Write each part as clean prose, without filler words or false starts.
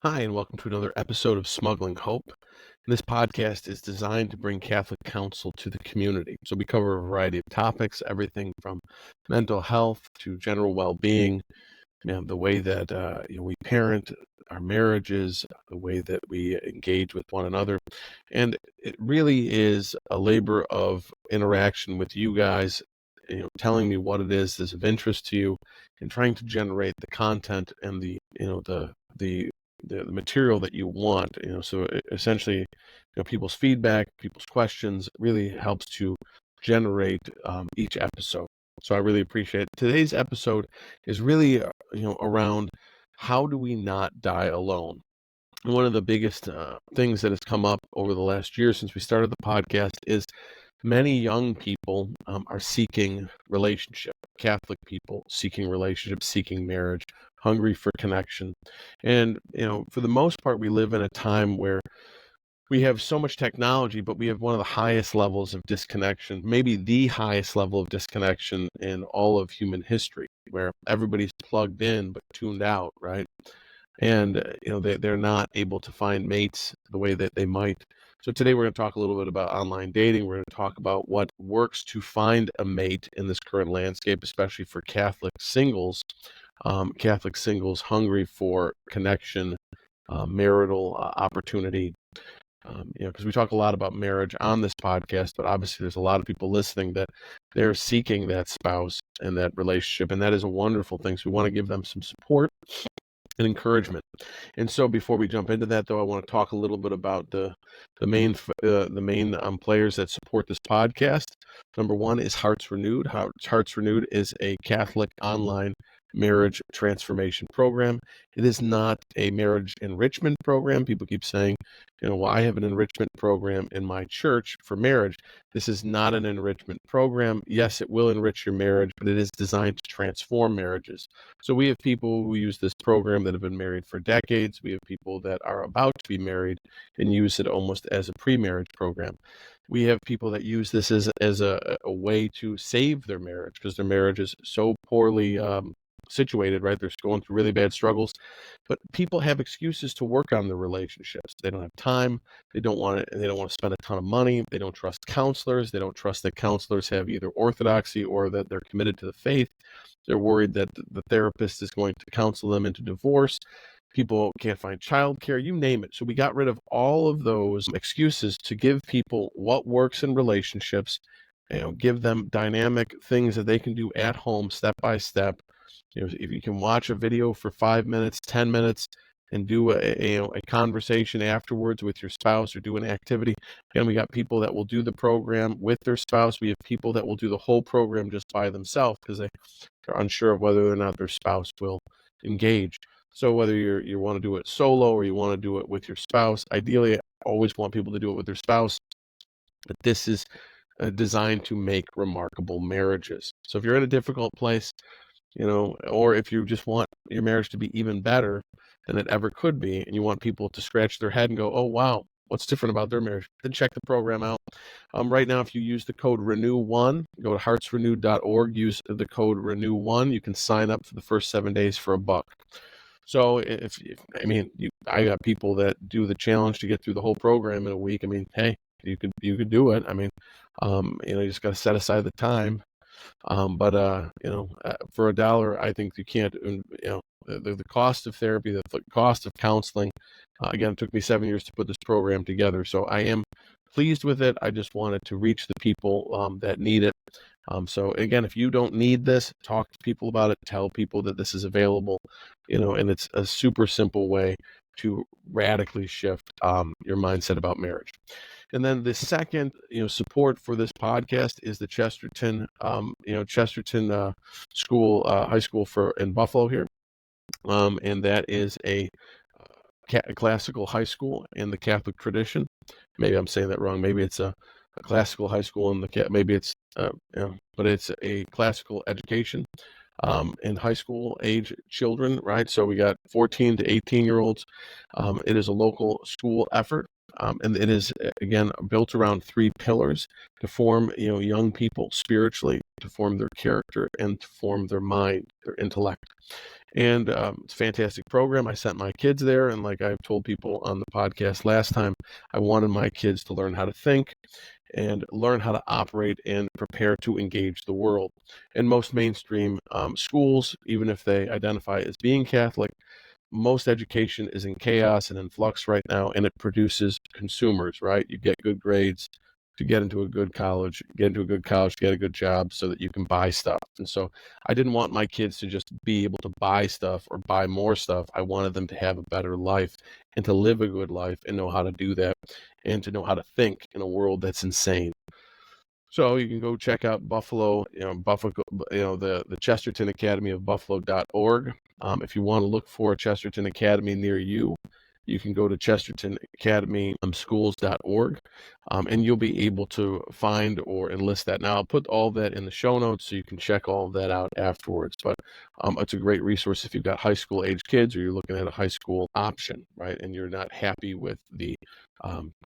Hi, and welcome to another episode of Smuggling Hope. This podcast is designed to bring Catholic counsel to the community. So we cover a variety of topics, everything from mental health to general well-being, the way that we parent, our marriages, the way that we engage with one another. And it really is a labor of interaction with you guys, telling me what it is of interest to you and trying to generate the content and the material that you want. So essentially, people's feedback, people's questions really helps to generate each episode. So I really appreciate it. Today's episode is really around how do we not die alone. And one of the biggest things that has come up over the last year since we started the podcast is many young people are seeking relationship. Catholic people seeking relationship, seeking marriage, hungry for connection. And for the most part, we live in a time where we have so much technology, but we have one of the highest levels of disconnection, maybe the highest level of disconnection in all of human history, where everybody's plugged in but tuned out, right? And they're not able to find mates the way that they might. So today we're going to talk a little bit about online dating. We're going to talk about what works to find a mate in this current landscape, especially for Catholic singles hungry for connection, marital opportunity. Because we talk a lot about marriage on this podcast, but obviously there's a lot of people listening that they're seeking that spouse and that relationship, and that is a wonderful thing. So we want to give them some support and encouragement. And so before we jump into that, though, I want to talk a little bit about the main players that support this podcast. Number one is Hearts Renewed. Hearts Renewed is a Catholic online marriage transformation program. It is not a marriage enrichment program. People keep saying, well, I have an enrichment program in my church for marriage. This is not an enrichment program. Yes, it will enrich your marriage, but it is designed to transform marriages. So we have people who use this program that have been married for decades. We have people that are about to be married and use it almost as a pre-marriage program. We have people that use this as a way to save their marriage because their marriage is so poorly situated, right? They're going through really bad struggles, but people have excuses to work on their relationships. They don't have time. They don't want to spend a ton of money. They don't trust counselors. They don't trust that counselors have either orthodoxy or that they're committed to the faith. They're worried that the therapist is going to counsel them into divorce. People can't find childcare, you name it. So we got rid of all of those excuses to give people what works in relationships, give them dynamic things that they can do at home, step by step. If you can watch a video for 5 minutes, 10 minutes, and do a conversation afterwards with your spouse or do an activity. Again, we got people that will do the program with their spouse. We have people that will do the whole program just by themselves because they're unsure of whether or not their spouse will engage. So whether you want to do it solo or you want to do it with your spouse, ideally I always want people to do it with their spouse, but this is designed to make remarkable marriages. So if you're in a difficult place, or if you just want your marriage to be even better than it ever could be, and you want people to scratch their head and go, oh, wow, what's different about their marriage? Then check the program out. Right now, if you use the code RENEW1, go to heartsrenewed.org, use the code RENEW1, you can sign up for the first 7 days for $1. So I got people that do the challenge to get through the whole program in a week. I mean, hey, you could do it. I mean, you just got to set aside the time. But for $1, I think you can't, the cost of therapy, the cost of counseling, again, it took me 7 years to put this program together. So I am pleased with it. I just wanted to reach the people that need it. So again, if you don't need this, talk to people about it, tell people that this is available, and it's a super simple way to radically shift your mindset about marriage. And then the second, support for this podcast is the Chesterton, school, high school in Buffalo here. And that is a classical high school in the Catholic tradition. Maybe I'm saying that wrong. Maybe it's a classical high school in maybe it's, but it's a classical education in high school age children, right? So we got 14 to 18-year-olds. It is a local school effort. And it is, again, built around 3 pillars to form, young people spiritually, to form their character and to form their mind, their intellect. And it's a fantastic program. I sent my kids there, and like I've told people on the podcast last time, I wanted my kids to learn how to think and learn how to operate and prepare to engage the world. And most mainstream schools, even if they identify as being Catholic, most education is in chaos and in flux right now, and it produces consumers, right? You get good grades to get into a good college, get a good job so that you can buy stuff. And so I didn't want my kids to just be able to buy stuff or buy more stuff. I wanted them to have a better life and to live a good life and know how to do that and to know how to think in a world that's insane. So you can go check out Buffalo, the Chesterton Academy of Buffalo.org. If you want to look for a Chesterton Academy near you, you can go to chestertonacademyschools.org, and you'll be able to find or enlist that. Now, I'll put all that in the show notes so you can check all of that out afterwards. But it's a great resource if you've got high school age kids or you're looking at a high school option, right? And you're not happy with the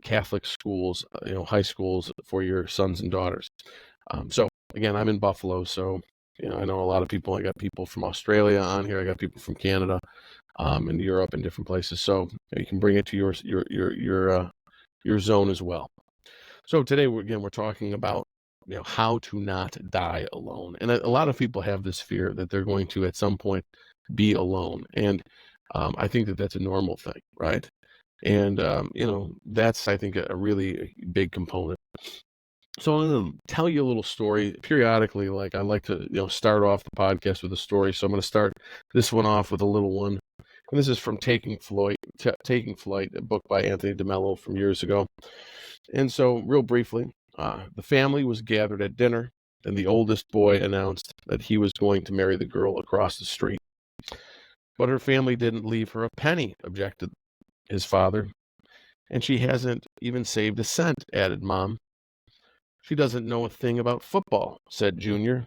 Catholic schools, high schools for your sons and daughters. So again, I'm in Buffalo, so I know a lot of people. I got people from Australia on here. I got people from Canada, and Europe and different places. So you can bring it to your zone as well. So today, we're talking about how to not die alone, and a lot of people have this fear that they're going to at some point be alone, and I think that that's a normal thing, right? And that's, I think, a really big component. So I'm going to tell you a little story periodically. Like I like to start off the podcast with a story, so I'm going to start this one off with a little one. And this is from Taking Flight, a book by Anthony DeMello from years ago. And so, real briefly, the family was gathered at dinner, and the oldest boy announced that he was going to marry the girl across the street. But her family didn't leave her a penny, objected his father. And she hasn't even saved a cent, added Mom. She doesn't know a thing about football, said Junior.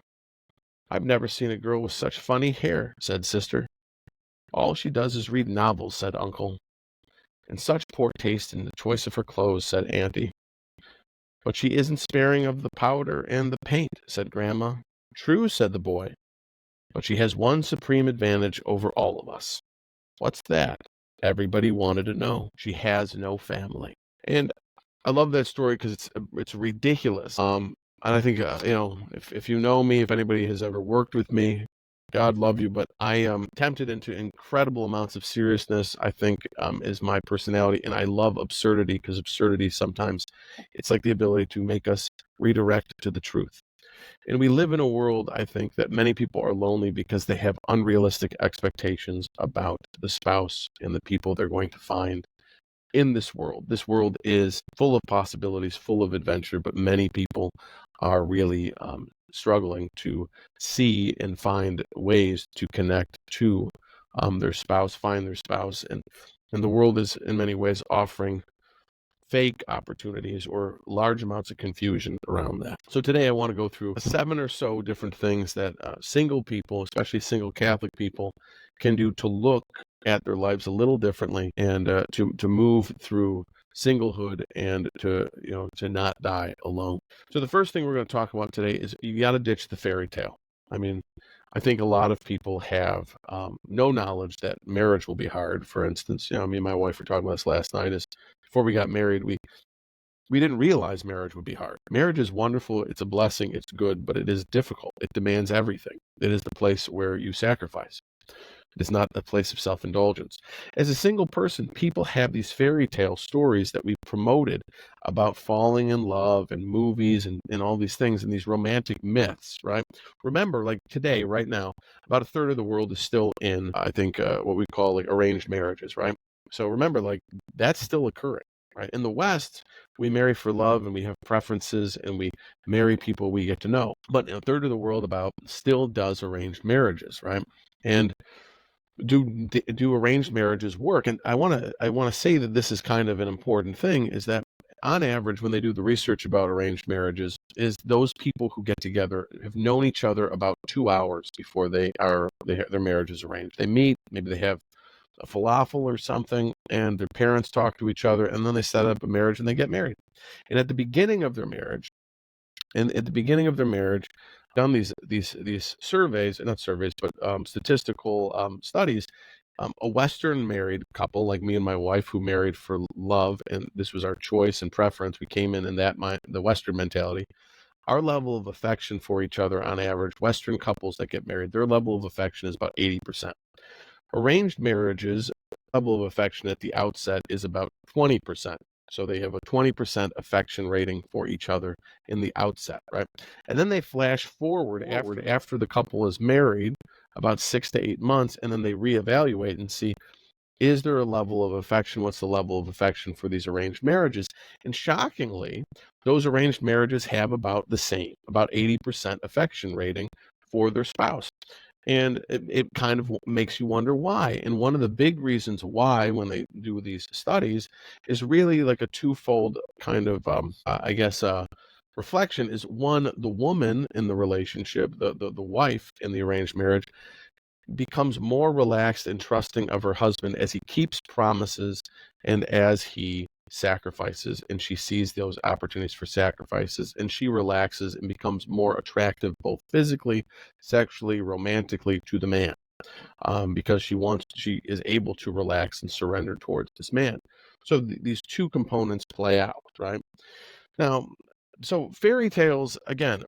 I've never seen a girl with such funny hair, said Sister. All she does is read novels, said Uncle. And such poor taste in the choice of her clothes, said Auntie. But she isn't sparing of the powder and the paint, said Grandma. True, said the boy. But she has one supreme advantage over all of us. What's that? Everybody wanted to know. She has no family. And I love that story because it's ridiculous. And I think if you know me, if anybody has ever worked with me, God love you, but I am tempted into incredible amounts of seriousness, I think, is my personality. And I love absurdity because absurdity sometimes it's like the ability to make us redirect to the truth. And we live in a world, I think, that many people are lonely because they have unrealistic expectations about the spouse and the people they're going to find in this world. This world is full of possibilities, full of adventure, but many people are really struggling to see and find ways to connect to their spouse, find their spouse. And the world is in many ways offering fake opportunities or large amounts of confusion around that. So today I want to go through 7 or so different things that single people, especially single Catholic people, can do to look at their lives a little differently and to move through singlehood and to not die alone. So the first thing we're going to talk about today is you got to ditch the fairy tale. I mean, I think a lot of people have no knowledge that marriage will be hard. For instance, me and my wife were talking about this last night. Is before we got married, we didn't realize marriage would be hard. Marriage is wonderful. It's a blessing. It's good, but it is difficult. It demands everything. It is the place where you sacrifice. It is not a place of self-indulgence. As a single person, people have these fairy tale stories that we promoted about falling in love and movies and all these things and these romantic myths, right? Remember, like today, right now, about a third of the world is still in, I think, what we call like arranged marriages, right? So remember, like that's still occurring, right? In the West, we marry for love and we have preferences and we marry people we get to know. But a third of the world about still does arranged marriages, right? And do arranged marriages work? And I want to say that this is kind of an important thing, is that on average, when they do the research about arranged marriages, is those people who get together have known each other about 2 hours before their marriage is arranged. They meet, maybe they have a falafel or something, and their parents talk to each other, and then they set up a marriage and they get married. And at the beginning of their marriage, done these surveys, not surveys, but statistical studies. A Western married couple like me and my wife who married for love, and this was our choice and preference. We came in that the Western mentality. Our level of affection for each other on average, Western couples that get married, their level of affection is about 80%. Arranged marriages, level of affection at the outset is about 20%. So they have a 20% affection rating for each other in the outset, right? And then they flash forward after the couple is married about 6 to 8 months, and then they reevaluate and see, is there a level of affection? What's the level of affection for these arranged marriages? And shockingly, those arranged marriages have about the same, about 80% affection rating for their spouse. And it kind of makes you wonder why. And one of the big reasons why, when they do these studies, is really like a twofold kind of, reflection is one, the woman in the relationship, the wife in the arranged marriage, becomes more relaxed and trusting of her husband as he keeps promises and as he sacrifices, and she sees those opportunities for sacrifices, and she relaxes and becomes more attractive both physically, sexually, romantically to the man, because she is able to relax and surrender towards this man. So these two components play out, right? Now, so fairy tales, again,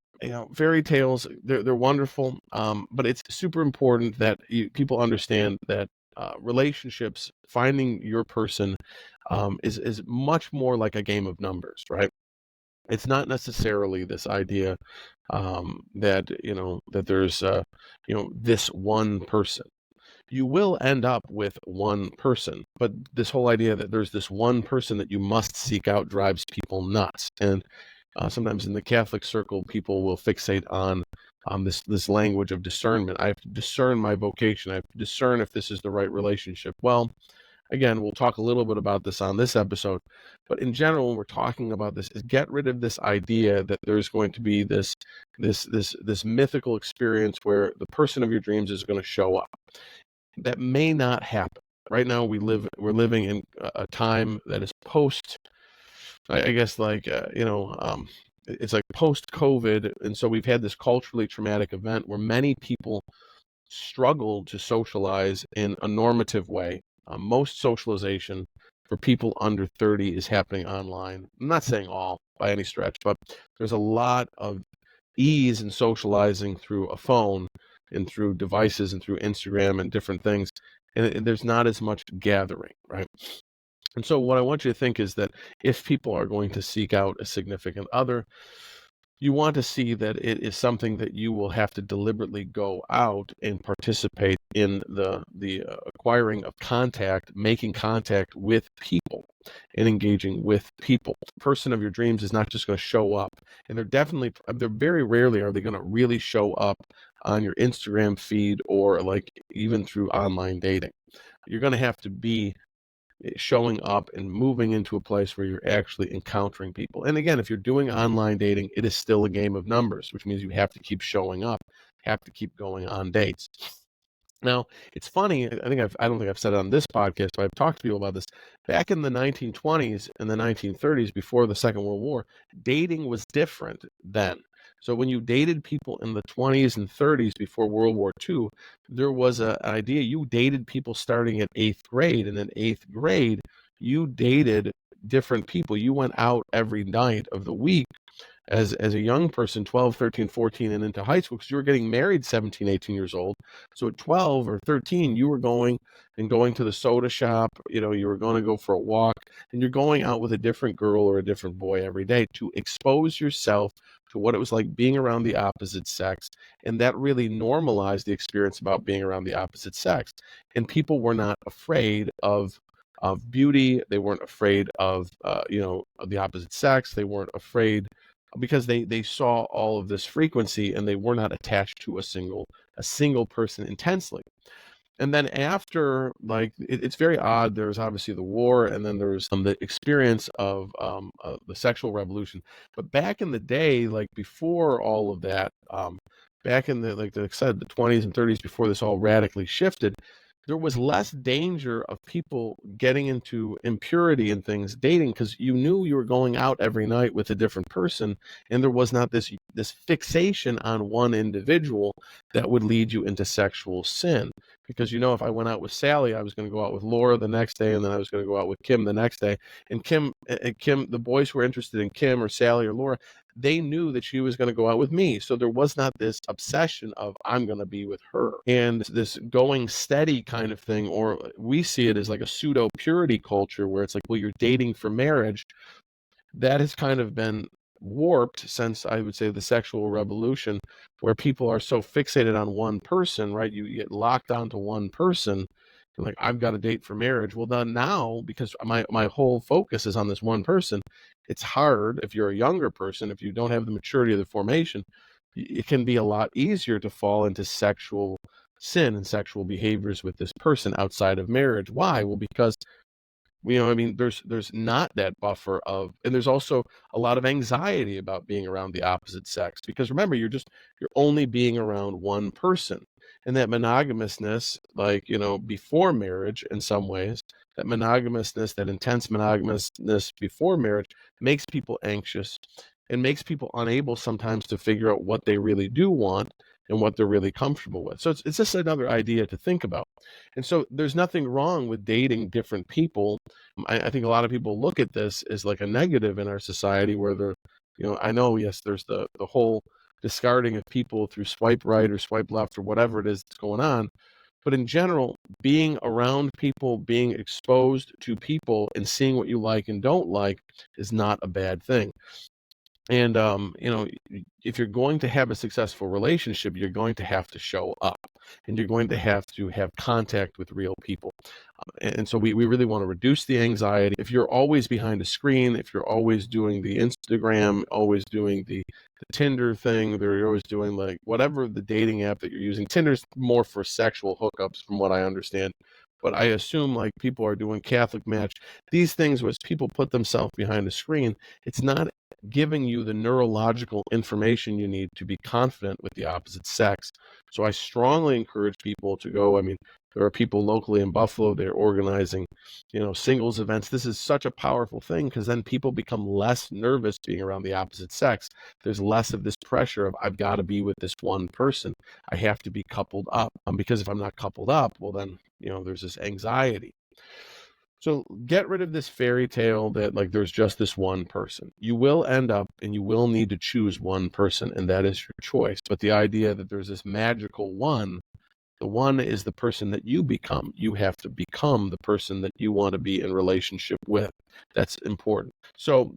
fairy tales, they're wonderful, but it's super important that people understand that relationships, finding your person, is much more like a game of numbers, right? It's not necessarily this idea that that there's this one person. You will end up with one person, but this whole idea that there's this one person that you must seek out drives people nuts. And sometimes in the Catholic circle, people will fixate on this language of discernment. I have to discern my vocation. I have to discern if this is the right relationship. Well, again, we'll talk a little bit about this on this episode, but in general, when we're talking about this, is get rid of this idea that there's going to be this mythical experience where the person of your dreams is going to show up. That may not happen. Right now, we're living in a time that is post, I guess, like it's like post COVID, and so we've had this culturally traumatic event where many people struggle to socialize in a normative way. Most socialization for people under 30 is happening online. I'm not saying all by any stretch, but there's a lot of ease in socializing through a phone and through devices and through Instagram and different things. And there's not as much gathering, right? And so what I want you to think is that if people are going to seek out a significant other, you want to see that it is something that you will have to deliberately go out and participate in the acquiring of contact, making contact with people and engaging with people. The person of your dreams is not just going to show up, and they're very rarely are they going to really show up on your Instagram feed or like even through online dating. You're going to have to be showing up and moving into a place where you're actually encountering people. And again, if you're doing online dating, it is still a game of numbers, which means you have to keep showing up, have to keep going on dates. Now, it's funny, I don't think I've said it on this podcast, but I've talked to people about this. Back in the 1920s and the 1930s, before the Second World War, dating was different then. So when you dated people in the 20s and 30s before World War II, there was an idea you dated people starting at 8th grade, and in 8th grade, you dated different people. You went out every night of the week as a young person, 12, 13, 14, and into high school, because you were getting married 17, 18 years old. So at 12 or 13, you were going to the soda shop, you were going to go for a walk, and you're going out with a different girl or a different boy every day to expose yourself to what it was like being around the opposite sex. And that really normalized the experience about being around the opposite sex. And people were not afraid of beauty. They weren't afraid of the opposite sex. They weren't afraid because they saw all of this frequency and they were not attached to a single person intensely. And then after, like, it's very odd. There's obviously the war, and then there's the experience of the sexual revolution. But back in the day, like before all of that, back in the, like I said, the 20s and 30s, before this all radically shifted, there was less danger of people getting into impurity and things dating, because you knew you were going out every night with a different person, and there was not this fixation on one individual that would lead you into sexual sin. Because if I went out with Sally, I was going to go out with Laura the next day, and then I was going to go out with Kim the next day. And Kim, the boys who were interested in Kim or Sally or Laura, they knew that she was going to go out with me. So there was not this obsession of I'm going to be with her, and this going steady kind of thing, or we see it as like a pseudo purity culture where it's like, well, you're dating for marriage. That has kind of been warped since, I would say, the sexual revolution, where people are so fixated on one person, right? You get locked onto one person. Like, I've got a date for marriage. Well, then now, because my whole focus is on this one person, it's hard if you're a younger person, if you don't have the maturity of the formation, it can be a lot easier to fall into sexual sin and sexual behaviors with this person outside of marriage. Why? Well, because there's not that buffer of, and there's also a lot of anxiety about being around the opposite sex, because remember, you're only being around one person. And that monogamousness, like, before marriage, in some ways, that monogamousness, that intense monogamousness before marriage, makes people anxious and makes people unable sometimes to figure out what they really do want and what they're really comfortable with. So it's just another idea to think about. And so there's nothing wrong with dating different people. I think a lot of people look at this as like a negative in our society, where I know, yes, there's the whole discarding of people through swipe right or swipe left or whatever it is that's going on. But in general, being around people, being exposed to people, and seeing what you like and don't like is not a bad thing. And, if you're going to have a successful relationship, you're going to have to show up, and you're going to have contact with real people. And so we really want to reduce the anxiety. If you're always behind a screen, if you're always doing the Instagram, always doing the Tinder thing, you're always doing like whatever the dating app that you're using. Tinder's more for sexual hookups, from what I understand. But I assume like people are doing Catholic Match. These things, was people put themselves behind a screen, it's not giving you the neurological information you need to be confident with the opposite sex. So I strongly encourage people to go. I mean, there are people locally in Buffalo, they're organizing, singles events. This is such a powerful thing, because then people become less nervous being around the opposite sex. There's less of this pressure of, I've got to be with this one person. I have to be coupled up. Because if I'm not coupled up, well, then, there's this anxiety. So get rid of this fairy tale that like there's just this one person. You will end up and you will need to choose one person, and that is your choice. But the idea that there's this magical one, the one is the person that you become. You have to become the person that you want to be in relationship with. That's important. So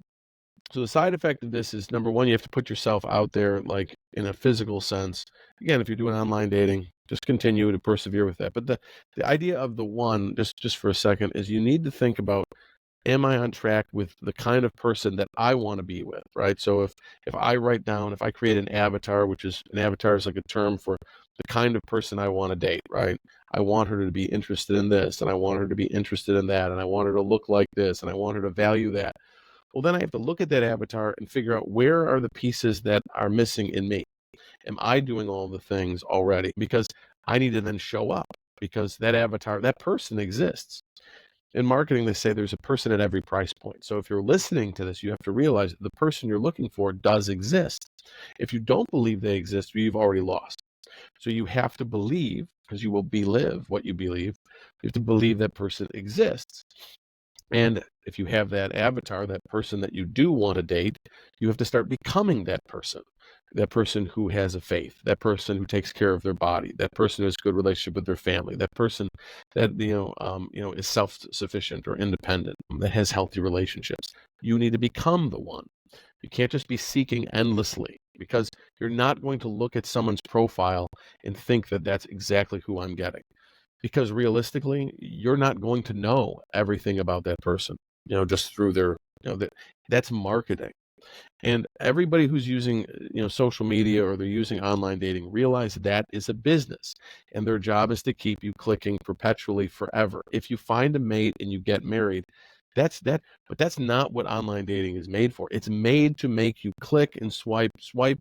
the side effect of this is, number one, you have to put yourself out there, like in a physical sense. Again, if you're doing online dating, just continue to persevere with that. But the idea of the one, just for a second, is you need to think about, am I on track with the kind of person that I want to be with, right? So if I write down, if I create an avatar, which is, an avatar is like a term for the kind of person I want to date, right? I want her to be interested in this, and I want her to be interested in that, and I want her to look like this, and I want her to value that. Well, then I have to look at that avatar and figure out, where are the pieces that are missing in me? Am I doing all the things already? Because I need to then show up, because that avatar, that person exists. In marketing, they say there's a person at every price point. So if you're listening to this, you have to realize that the person you're looking for does exist. If you don't believe they exist, you've already lost. So you have to believe, because you will believe what you believe. You have to believe that person exists. And if you have that avatar, that person that you do want to date, you have to start becoming that person who has a faith, that person who takes care of their body, that person who has a good relationship with their family, that person that, is self-sufficient or independent, that has healthy relationships. You need to become the one. You can't just be seeking endlessly, because you're not going to look at someone's profile and think that that's exactly who I'm getting. Because realistically, you're not going to know everything about that person, just through their, that's marketing. And everybody who's using, social media, or they're using online dating, realize that is a business, and their job is to keep you clicking perpetually forever. If you find a mate and you get married, that's that, but that's not what online dating is made for. It's made to make you click and swipe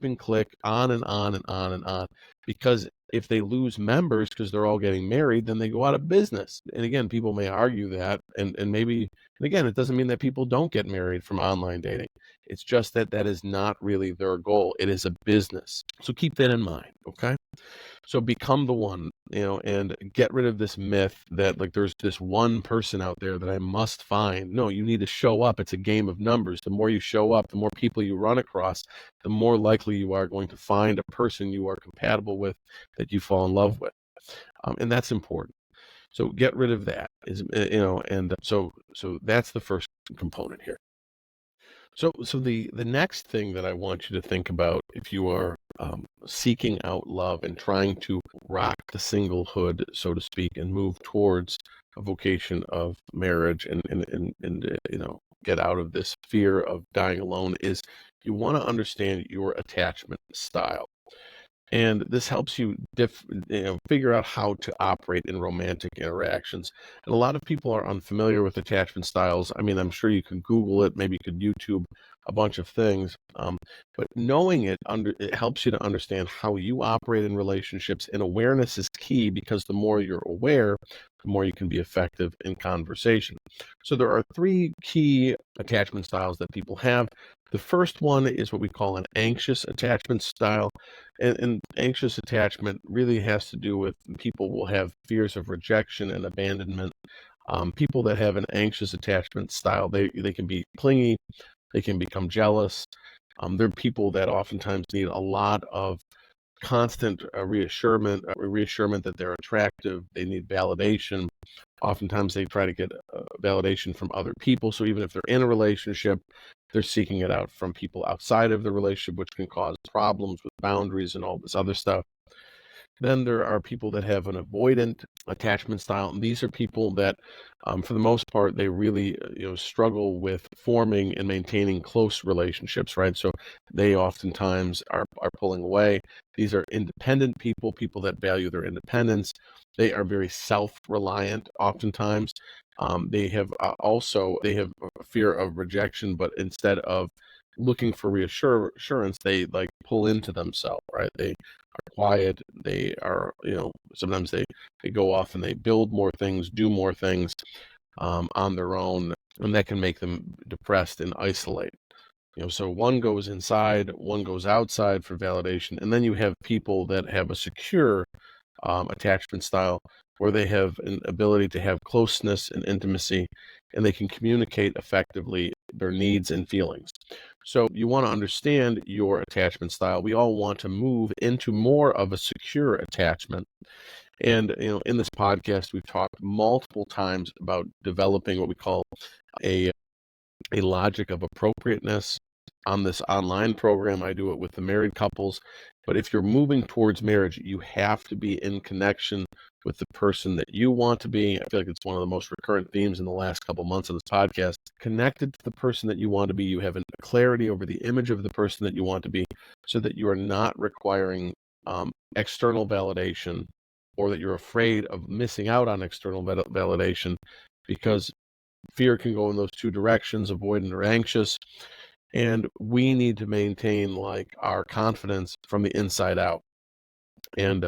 and click on and on and on and on, because if they lose members because they're all getting married, then they go out of business. And again, people may argue that, and maybe, and again, it doesn't mean that people don't get married from online dating. It's just that that is not really their goal. It is a business. So keep that in mind, okay? So become the one, and get rid of this myth that like there's this one person out there that I must find. No, you need to show up. It's a game of numbers. The more you show up, the more people you run across, the more likely you are going to find a person you are compatible with, that you fall in love with. And that's important. So get rid of that, and so that's the first component here. So the next thing that I want you to think about, if you are seeking out love and trying to rock the singlehood, so to speak, and move towards a vocation of marriage, and get out of this fear of dying alone, is you want to understand your attachment style. And this helps you figure out how to operate in romantic interactions. And a lot of people are unfamiliar with attachment styles. I mean, I'm sure you could Google it, maybe you could YouTube a bunch of things. But knowing it helps you to understand how you operate in relationships. And awareness is key, because the more you're aware, the more you can be effective in conversation. So there are three key attachment styles that people have. The first one is what we call an anxious attachment style. And anxious attachment really has to do with people will have fears of rejection and abandonment. People that have an anxious attachment style, they can be clingy, they can become jealous. They're people that oftentimes need a lot of constant reassurance that they're attractive. They need validation. Oftentimes they try to get validation from other people. So even if they're in a relationship, they're seeking it out from people outside of the relationship, which can cause problems with boundaries and all this other stuff. Then there are people that have an avoidant attachment style, and these are people that, for the most part, they really struggle with forming and maintaining close relationships, right? So they oftentimes are pulling away. These are independent people that value their independence. They are very self-reliant oftentimes. They have they have a fear of rejection, but instead of looking for reassurance, they like pull into themselves, right? They are quiet. They are, sometimes they go off and they build more things, do more things on their own, and that can make them depressed and isolate. So one goes inside, one goes outside for validation, and then you have people that have a secure attachment style, where they have an ability to have closeness and intimacy, and they can communicate effectively their needs and feelings. So you want to understand your attachment style. We all want to move into more of a secure attachment. And in this podcast, we've talked multiple times about developing what we call a logic of appropriateness. On this online program, I do it with the married couples. But if you're moving towards marriage, you have to be in connection with the person that you want to be. I feel like it's one of the most recurrent themes in the last couple months of this podcast. Connected to the person that you want to be, you have a clarity over the image of the person that you want to be, so that you are not requiring external validation, or that you're afraid of missing out on external validation, because fear can go in those two directions, avoidant or anxious. And we need to maintain like our confidence from the inside out. And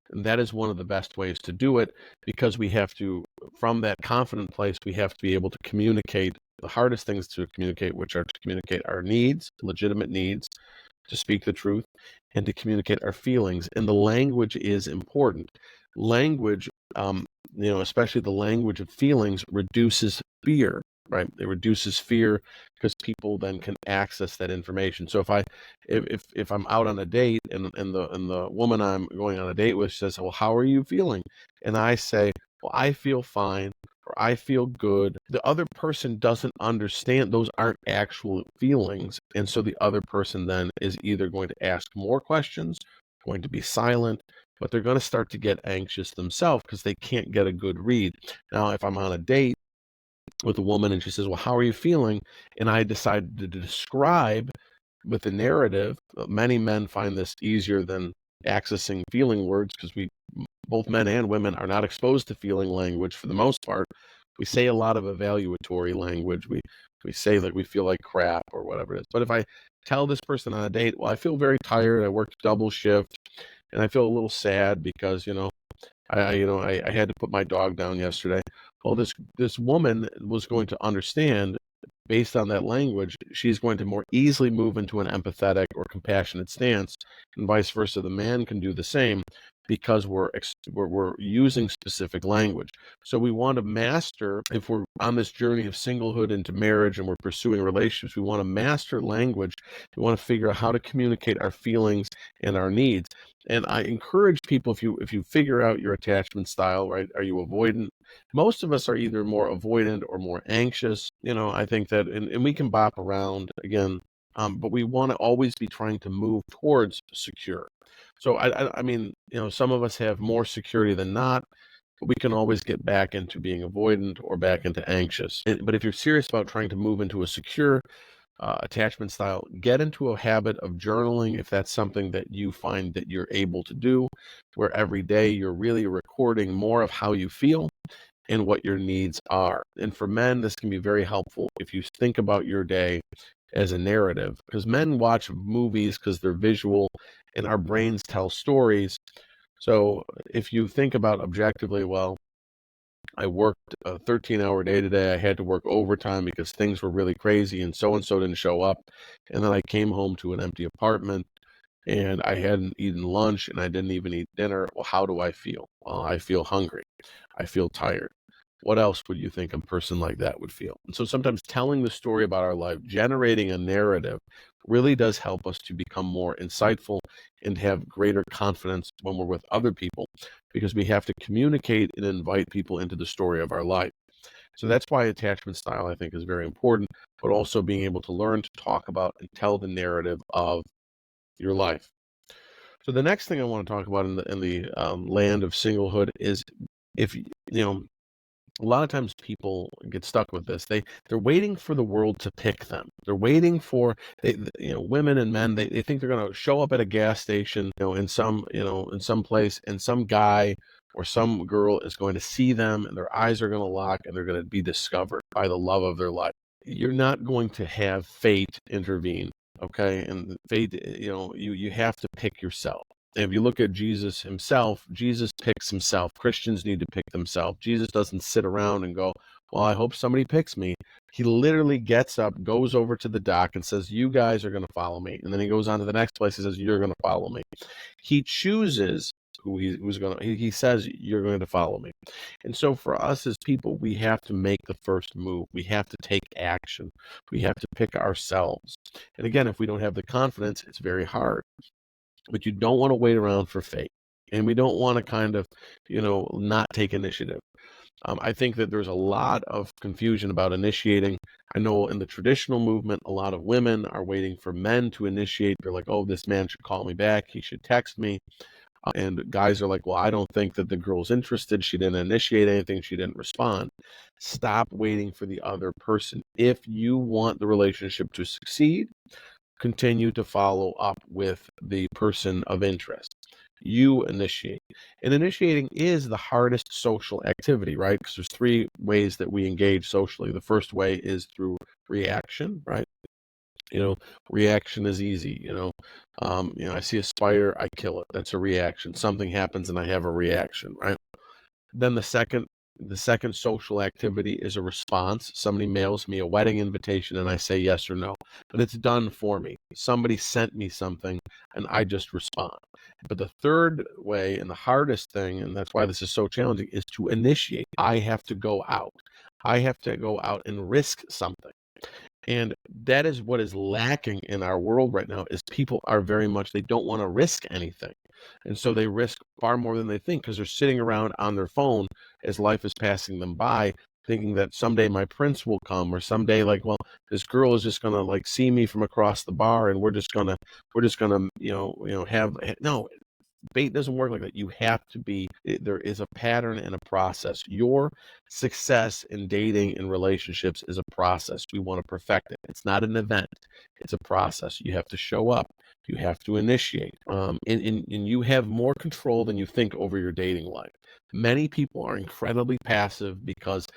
that is one of the best ways to do it, because we have to, from that confident place, we have to be able to communicate the hardest things to communicate, which are to communicate our needs, legitimate needs, to speak the truth, and to communicate our feelings. And the language is important. Language, especially the language of feelings, reduces fear, right? It reduces fear, because people then can access that information. So if I'm out on a date, and the woman I'm going on a date with says, "Well, how are you feeling?" And I say, "Well, I feel fine," or "I feel good," the other person doesn't understand those aren't actual feelings. And so the other person then is either going to ask more questions, going to be silent, but they're going to start to get anxious themselves, because they can't get a good read. Now, if I'm on a date with a woman and she says, "Well, how are you feeling?" and I decide to describe with the narrative, many men find this easier than accessing feeling words, because both men and women are not exposed to feeling language for the most part. We say a lot of evaluatory language. We say like we feel like crap or whatever it is. But if I tell this person on a date, "Well, I feel very tired. I worked double shift, And I feel a little sad because, I had to put my dog down yesterday. Well, this woman was going to understand based on that language, she's going to more easily move into an empathetic or compassionate stance, and vice versa. The man can do the same because we're using specific language. So we want to master, if we're on this journey of singlehood into marriage and we're pursuing relationships, we want to master language. We want to figure out how to communicate our feelings and our needs. And I encourage people, if you figure out your attachment style, right? Are you avoidant? Most of us are either more avoidant or more anxious. I think that, and we can bop around again, but we want to always be trying to move towards secure. So I mean, some of us have more security than not, but we can always get back into being avoidant or back into anxious. But if you're serious about trying to move into a secure attachment style, get into a habit of journaling if that's something that you find that you're able to do, where every day you're really recording more of how you feel and what your needs are. And for men, this can be very helpful if you think about your day as a narrative, because men watch movies because they're visual and our brains tell stories. So if you think about objectively, well, I worked a 13-hour day today. I had to work overtime because things were really crazy and so didn't show up. And then I came home to an empty apartment and I hadn't eaten lunch and I didn't even eat dinner. Well, how do I feel? Well, I feel hungry. I feel tired. What else would you think a person like that would feel? And so sometimes telling the story about our life, generating a narrative, really does help us to become more insightful and have greater confidence when we're with other people, because we have to communicate and invite people into the story of our life. So that's why attachment style, I think, is very important, but also being able to learn to talk about and tell the narrative of your life. So the next thing I want to talk about in the land of singlehood is, if a lot of times people get stuck with this. They're waiting for the world to pick them. They're waiting for women and men. They think they're going to show up at a gas station, in some place, and some guy or some girl is going to see them, and their eyes are going to lock, and they're going to be discovered by the love of their life. You're not going to have fate intervene, okay? And fate, you have to pick yourself. If you look at Jesus himself, Jesus picks himself. Christians need to pick themselves. Jesus doesn't sit around and go, well, I hope somebody picks me. He literally gets up, goes over to the dock and says, you guys are going to follow me. And then he goes on to the next place and says, you're going to follow me. He chooses he says, you're going to follow me. And so for us as people, we have to make the first move. We have to take action. We have to pick ourselves. And again, if we don't have the confidence, it's very hard. But you don't want to wait around for fate. And we don't want to kind of, not take initiative. I think that there's a lot of confusion about initiating. I know in the traditional movement, a lot of women are waiting for men to initiate. They're like, oh, this man should call me back. He should text me. And guys are like, well, I don't think that the girl's interested. She didn't initiate anything. She didn't respond. Stop waiting for the other person. If you want the relationship to succeed, continue to follow up with the person of interest. You initiate. And initiating is the hardest social activity, right? Because there's three ways that we engage socially. The first way is through reaction, right? Reaction is easy. I see a spider, I kill it. That's a reaction. Something happens and I have a reaction, right? Then the second social activity is a response. Somebody mails me a wedding invitation and I say yes or no. But it's done for me. Somebody sent me something and I just respond. But the third way, and the hardest thing, and that's why this is so challenging, is to initiate. I have to go out. I have to go out and risk something. And that is what is lacking in our world right now, is people are very much, they don't want to risk anything. And so they risk far more than they think, because they're sitting around on their phone as life is passing them by, thinking that someday my prince will come, or someday, like, well, this girl is just gonna like see me from across the bar and we're just gonna have no. Fate doesn't work like that. You have to be, there is a pattern and a process. Your success in dating and relationships is a process. We want to perfect it. It's not an event. It's a process. You have to show up. You have to initiate. And you have more control than you think over your dating life. Many people are incredibly passive because,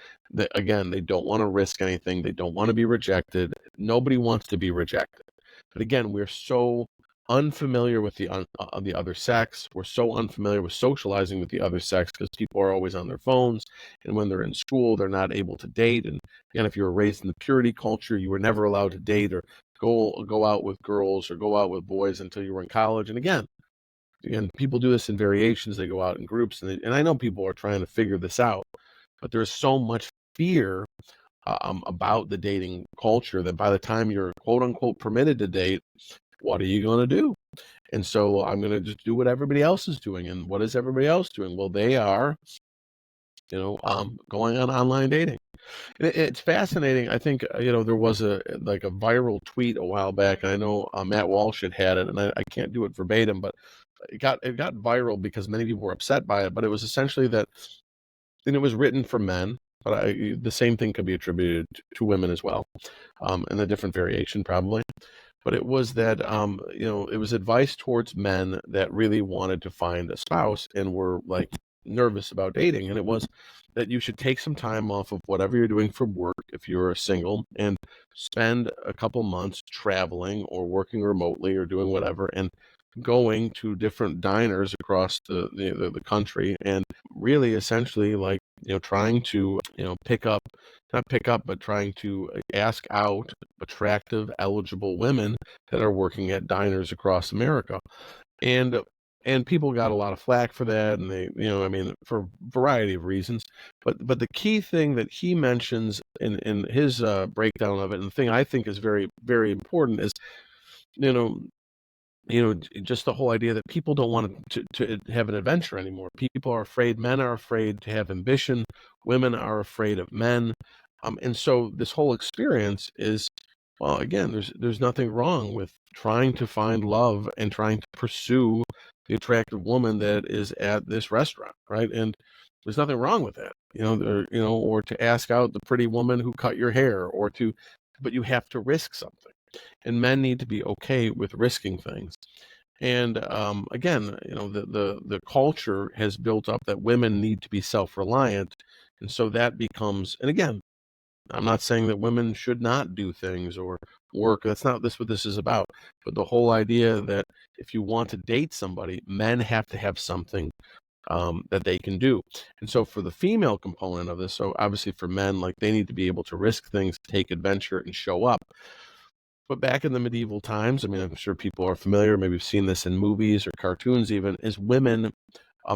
again, they don't want to risk anything. They don't want to be rejected. Nobody wants to be rejected. But again, we're so unfamiliar with the other sex. We're so unfamiliar with socializing with the other sex because people are always on their phones, and when they're in school, they're not able to date. And again, if you were raised in the purity culture, you were never allowed to date or go out with girls or go out with boys until you were in college. And again, people do this in variations. They go out in groups, and I know people are trying to figure this out, but there's so much fear about the dating culture that by the time you're quote unquote permitted to date, what are you going to do? And so I'm going to just do what everybody else is doing. And what is everybody else doing? Well, they are, going on online dating. And it's fascinating. I think, there was a viral tweet a while back, and I know Matt Walsh had it, and I can't do it verbatim, but it got viral because many people were upset by it. But it was essentially that, and it was written for men, but the same thing could be attributed to women as well, in a different variation probably. But it was that, it was advice towards men that really wanted to find a spouse and were like nervous about dating. And it was that you should take some time off of whatever you're doing for work if you're single and spend a couple months traveling or working remotely or doing whatever and going to different diners across the country and really essentially like, trying to, pick up, not pick up, but trying to ask out attractive, eligible women that are working at diners across America. And and people got a lot of flack for that, and they, I mean, for a variety of reasons. But the key thing that he mentions in his breakdown of it, and the thing I think is very, very important is, you know, just the whole idea that people don't want to have an adventure anymore. People are afraid, men are afraid to have ambition, women are afraid of men. And so this whole experience is, well, again, there's nothing wrong with trying to find love and trying to pursue the attractive woman that is at this restaurant, right? And there's nothing wrong with that, or to ask out the pretty woman who cut your hair, but you have to risk something, and men need to be okay with risking things. And again, the culture has built up that women need to be self-reliant, and so that becomes. And again, I'm not saying that women should not do things or work. That's not what this is about. But the whole idea that if you want to date somebody, men have to have something that they can do. And so for the female component of this, so obviously for men, like they need to be able to risk things, take adventure, and show up. But back in the medieval times, I mean, I'm sure people are familiar, maybe you've seen this in movies or cartoons even, is women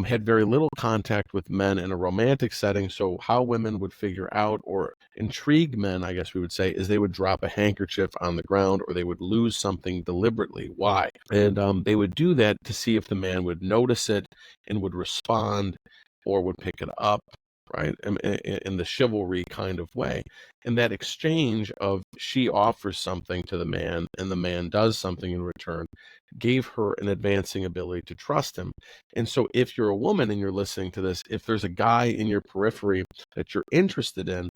had very little contact with men in a romantic setting. So how women would figure out or intrigue men, I guess we would say, is they would drop a handkerchief on the ground or they would lose something deliberately. Why? And they would do that to see if the man would notice it and would respond or would pick it up, right? In the chivalry kind of way. And that exchange of she offers something to the man and the man does something in return gave her an advancing ability to trust him. And so if you're a woman and you're listening to this, if there's a guy in your periphery that you're interested in,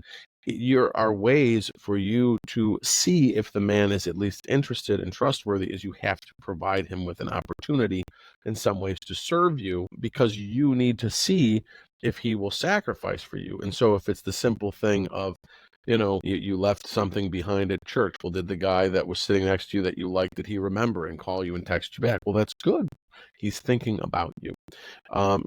there are ways for you to see if the man is at least interested and trustworthy, is you have to provide him with an opportunity in some ways to serve you, because you need to see if he will sacrifice for you. And so if it's the simple thing of, you left something behind at church. Well, did the guy that was sitting next to you that you liked, did he remember and call you and text you back? Well, that's good. He's thinking about you. But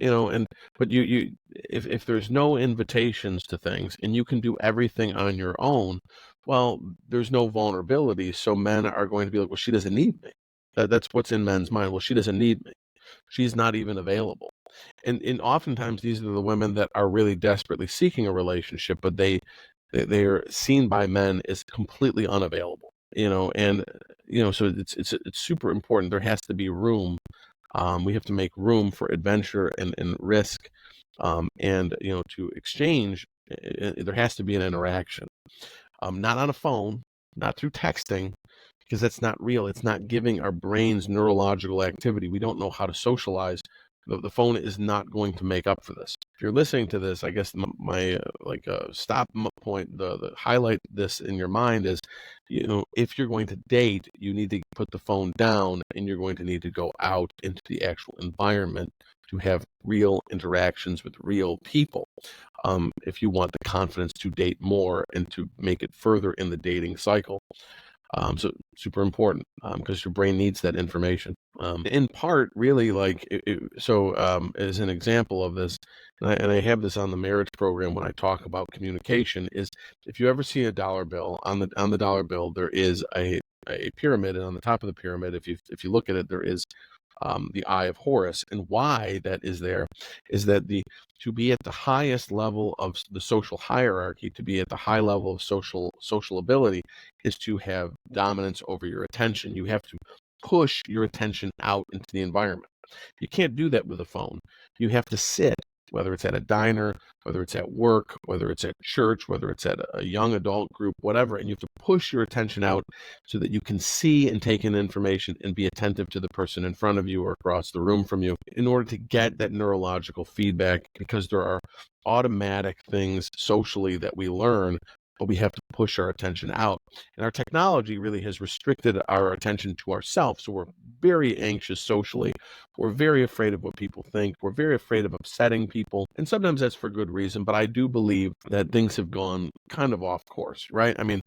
if there's no invitations to things and you can do everything on your own, well, there's no vulnerability. So men are going to be like, well, she doesn't need me. That's what's in men's mind. Well, she doesn't need me. She's not even available. And oftentimes these are the women that are really desperately seeking a relationship, but they're seen by men as completely unavailable, and so it's super important. There has to be room. We have to make room for adventure and risk, and to exchange. There has to be an interaction, not on a phone, not through texting, because that's not real. It's not giving our brains neurological activity. We don't know how to socialize. The phone is not going to make up for this. If you're listening to this, I guess my stop point, the highlight this in your mind is, if you're going to date, you need to put the phone down and you're going to need to go out into the actual environment to have real interactions with real people. If you want the confidence to date more and to make it further in the dating cycle. So super important because your brain needs that information. In part, really, like as an example of this, and I have this on the marriage program when I talk about communication, is if you ever see a dollar bill, on the dollar bill there is a pyramid, and on the top of the pyramid, if you look at it, there is the Eye of Horus. And why that is there is that to be at the highest level of the social hierarchy, to be at the high level of social ability, is to have dominance over your attention. You have to push your attention out into the environment. You can't do that with a phone. You have to sit, whether it's at a diner, whether it's at work, whether it's at church, whether it's at a young adult group, whatever, and you have to push your attention out so that you can see and take in information and be attentive to the person in front of you or across the room from you in order to get that neurological feedback, because there are automatic things socially that we learn, but we have to push our attention out. And our technology really has restricted our attention to ourselves. So we're very anxious socially. We're very afraid of what people think. We're very afraid of upsetting people. And sometimes that's for good reason, but I do believe that things have gone kind of off course, right? I mean,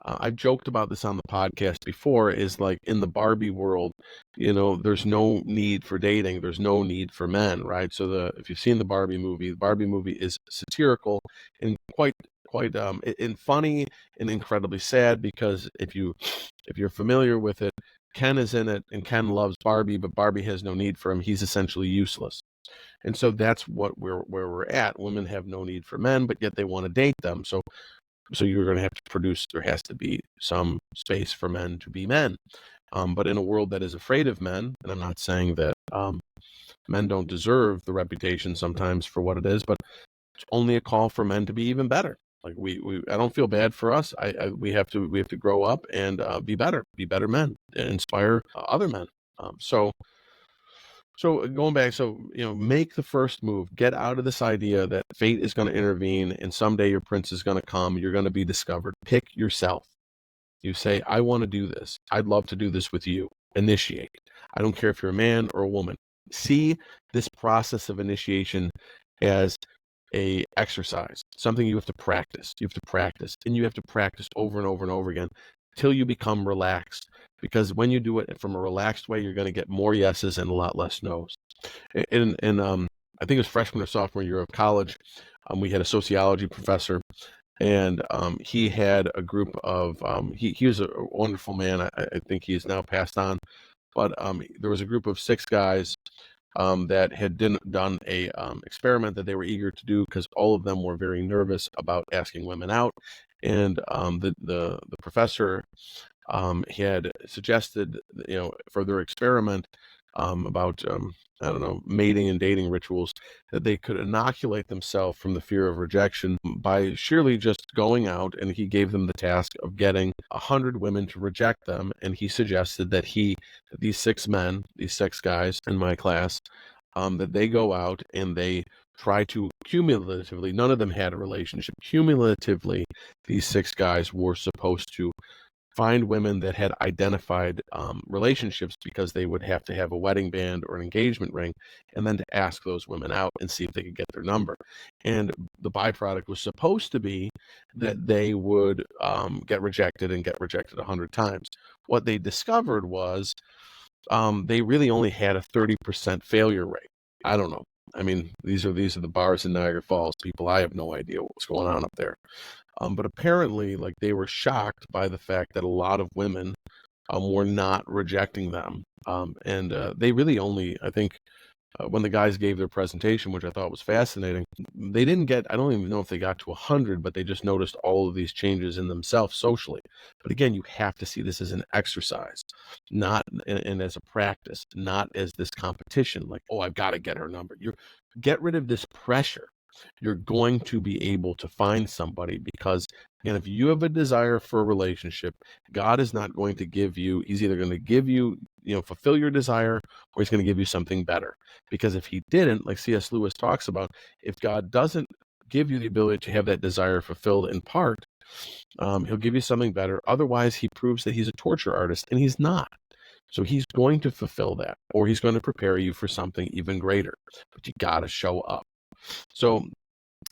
I've joked about this on the podcast before, is like in the Barbie world, there's no need for dating. There's no need for men, right? So if you've seen the Barbie movie is satirical and quite and funny and incredibly sad, because if you're familiar with it, Ken is in it and Ken loves Barbie, but Barbie has no need for him. He's essentially useless. And so that's where we're at. Women have no need for men, but yet they want to date them. So you're going to have to produce, there has to be some space for men to be men. But in a world that is afraid of men, and I'm not saying that men don't deserve the reputation sometimes for what it is, but it's only a call for men to be even better. Like I don't feel bad for us. We have to grow up and be better men, and inspire other men. So going back, make the first move. Get out of this idea that fate is going to intervene and someday your prince is going to come. You're going to be discovered. Pick yourself. You say, I want to do this. I'd love to do this with you. Initiate. I don't care if you're a man or a woman. See this process of initiation as a exercise, something you have to practice. You have to practice, and you have to practice over and over and over again till you become relaxed. Because when you do it from a relaxed way, you're going to get more yeses and a lot less nos. And I think it was freshman or sophomore year of college, we had a sociology professor, and he had a group of he was a wonderful man. I think he is now passed on, but there was a group of 6 guys that had done a experiment that they were eager to do, because all of them were very nervous about asking women out. And the professor he had suggested, for their experiment about I don't know, mating and dating rituals, that they could inoculate themselves from the fear of rejection by sheerly just going out, and he gave them the task of getting 100 women to reject them. And he suggested that these 6 men, these 6 guys in my class, that they go out and they try to cumulatively, none of them had a relationship, cumulatively, these 6 guys were supposed to find women that had identified relationships, because they would have to have a wedding band or an engagement ring, and then to ask those women out and see if they could get their number. And the byproduct was supposed to be that they would get rejected 100 times. What they discovered was they really only had a 30% failure rate. I don't know. I mean, these are the bars in Niagara Falls, people. I have no idea what's going on up there. But apparently, like, they were shocked by the fact that a lot of women were not rejecting them. And they really only, I think, when the guys gave their presentation, which I thought was fascinating, they didn't get, I don't even know if they got to 100, but they just noticed all of these changes in themselves socially. But again, you have to see this as an exercise, not and as a practice, not as this competition, like, oh, I've got to get her number. Get rid of this pressure. You're going to be able to find somebody, because, again, if you have a desire for a relationship, God is not going to give you, he's either going to give you, fulfill your desire, or he's going to give you something better. Because if he didn't, like C.S. Lewis talks about, if God doesn't give you the ability to have that desire fulfilled in part, he'll give you something better. Otherwise, he proves that he's a torture artist, and he's not. So he's going to fulfill that, or he's going to prepare you for something even greater. But you got to show up. So,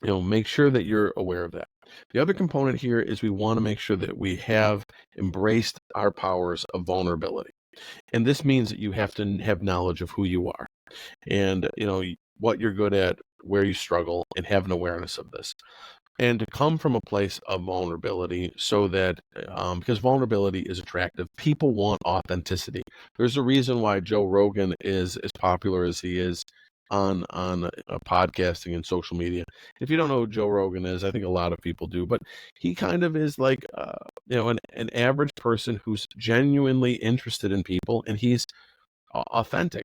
make sure that you're aware of that. The other component here is we want to make sure that we have embraced our powers of vulnerability. And this means that you have to have knowledge of who you are and, what you're good at, where you struggle, and have an awareness of this. And to come from a place of vulnerability so that, because vulnerability is attractive, people want authenticity. There's a reason why Joe Rogan is as popular as he is on podcasting and social media. If you don't know who Joe Rogan is, I think a lot of people do, but he kind of is like, an average person who's genuinely interested in people, and he's authentic.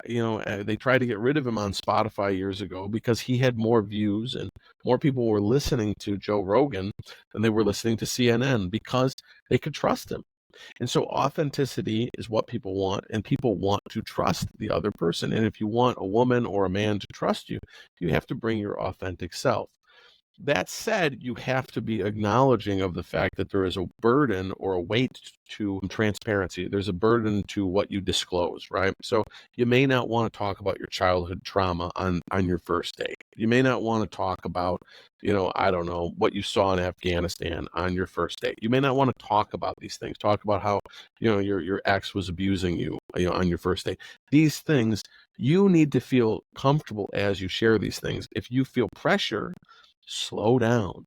They tried to get rid of him on Spotify years ago because he had more views and more people were listening to Joe Rogan than they were listening to CNN because they could trust him. And so authenticity is what people want, and people want to trust the other person. And if you want a woman or a man to trust you, you have to bring your authentic self. That said, you have to be acknowledging of the fact that there is a burden or a weight to transparency. There's a burden to what you disclose, right? So you may not want to talk about your childhood trauma on your first date. You may not want to talk about, I don't know, what you saw in Afghanistan on your first date. You may not want to talk about these things. Talk about how, your ex was abusing you, on your first date. These things, you need to feel comfortable as you share these things. If you feel pressure, slow down.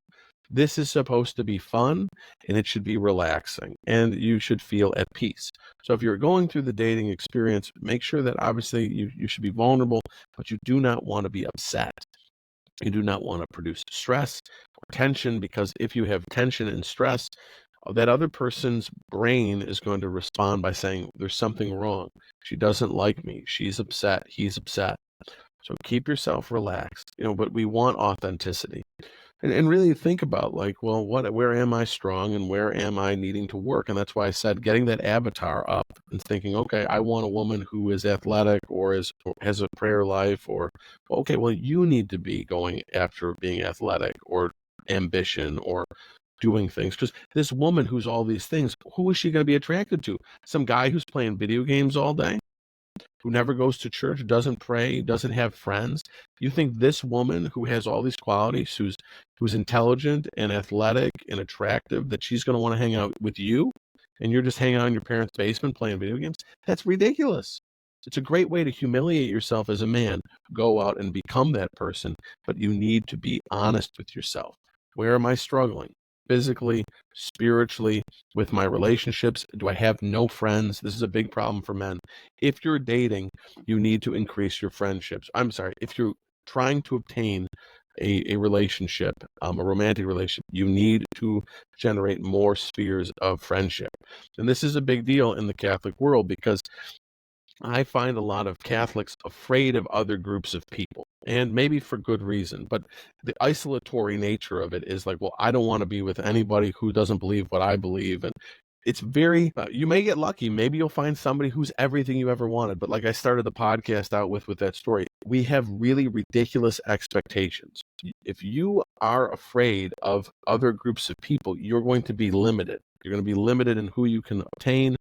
This is supposed to be fun and it should be relaxing and you should feel at peace. So if you're going through the dating experience, make sure that obviously you should be vulnerable, but you do not want to be upset. You do not want to produce stress or tension, because if you have tension and stress, that other person's brain is going to respond by saying, there's something wrong. She doesn't like me. She's upset. He's upset. So keep yourself relaxed, but we want authenticity. And really think about, like, well, where am I strong and where am I needing to work? And that's why I said getting that avatar up and thinking, okay, I want a woman who is athletic or has a prayer life, or, okay, well, you need to be going after being athletic or ambition or doing things. Because this woman who's all these things, who is she going to be attracted to? Some guy who's playing video games all day, who never goes to church, doesn't pray, doesn't have friends. You think this woman who has all these qualities, who's intelligent and athletic and attractive, that she's going to want to hang out with you, and you're just hanging out in your parents' basement playing video games? That's ridiculous. It's a great way to humiliate yourself as a man. Go out and become that person, but you need to be honest with yourself. Where am I struggling? Physically, spiritually, with my relationships? Do I have no friends? This is a big problem for men. If you're dating, you need to increase your friendships. I'm sorry, if you're trying to obtain a relationship, a romantic relationship, you need to generate more spheres of friendship. And this is a big deal in the Catholic world, because I find a lot of Catholics afraid of other groups of people, and maybe for good reason. But the isolatory nature of it is like, well, I don't want to be with anybody who doesn't believe what I believe. And it's very, you may get lucky. Maybe you'll find somebody who's everything you ever wanted. But like I started the podcast out with that story, we have really ridiculous expectations. If you are afraid of other groups of people, you're going to be limited. You're going to be limited in who you can obtain,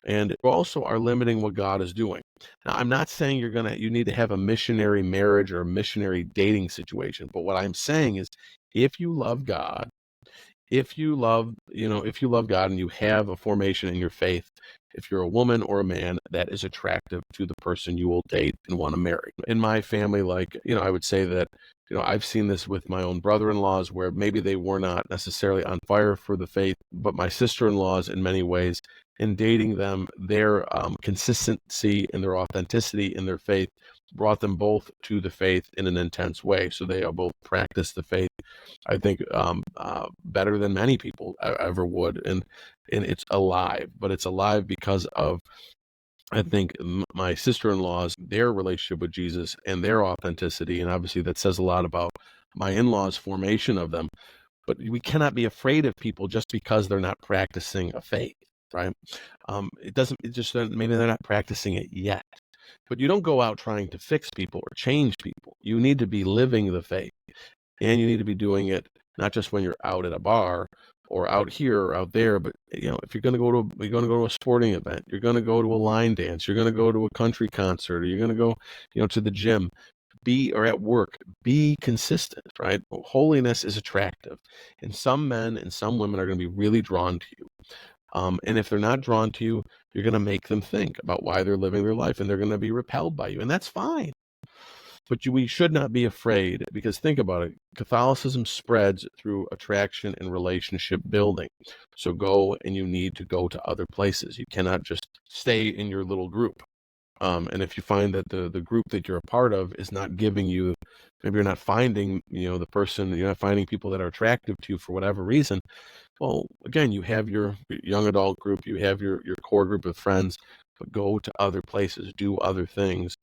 and you also are limiting what God is doing. Now, I'm not saying you need to have a missionary marriage or a missionary dating situation, but what I'm saying is, if you love God, if you love God and you have a formation in your faith, if you're a woman or a man, that is attractive to the person you will date and want to marry. In my family, I would say that, I've seen this with my own brother-in-laws, where maybe they were not necessarily on fire for the faith, but my sister-in-laws, in many ways, in dating them, their consistency and their authenticity in their faith brought them both to the faith in an intense way. So they both practice the faith, I think, better than many people ever would. And it's alive, but it's alive because of, I think, my sister-in-laws, their relationship with Jesus and their authenticity. And obviously that says a lot about my in-laws' formation of them. But we cannot be afraid of people just because they're not practicing a faith, right? Maybe they're not practicing it yet. But you don't go out trying to fix people or change people. You need to be living the faith. And you need to be doing it not just when you're out at a bar or out here or out there, but if you're going to go to a sporting event, you're going to go to a line dance, you're going to go to a country concert, or you're going to go, to the gym. or at work, be consistent, right? Holiness is attractive. And some men and some women are going to be really drawn to you. And if they're not drawn to you, you're going to make them think about why they're living their life, and they're going to be repelled by you. And that's fine. But we should not be afraid, because think about it. Catholicism spreads through attraction and relationship building. So you need to go to other places. You cannot just stay in your little group. And if you find that the group that you're a part of is not giving you, maybe you're not finding, the person, you're not finding people that are attractive to you for whatever reason. Well, again, you have your young adult group, you have your core group of friends, but go to other places, do other things.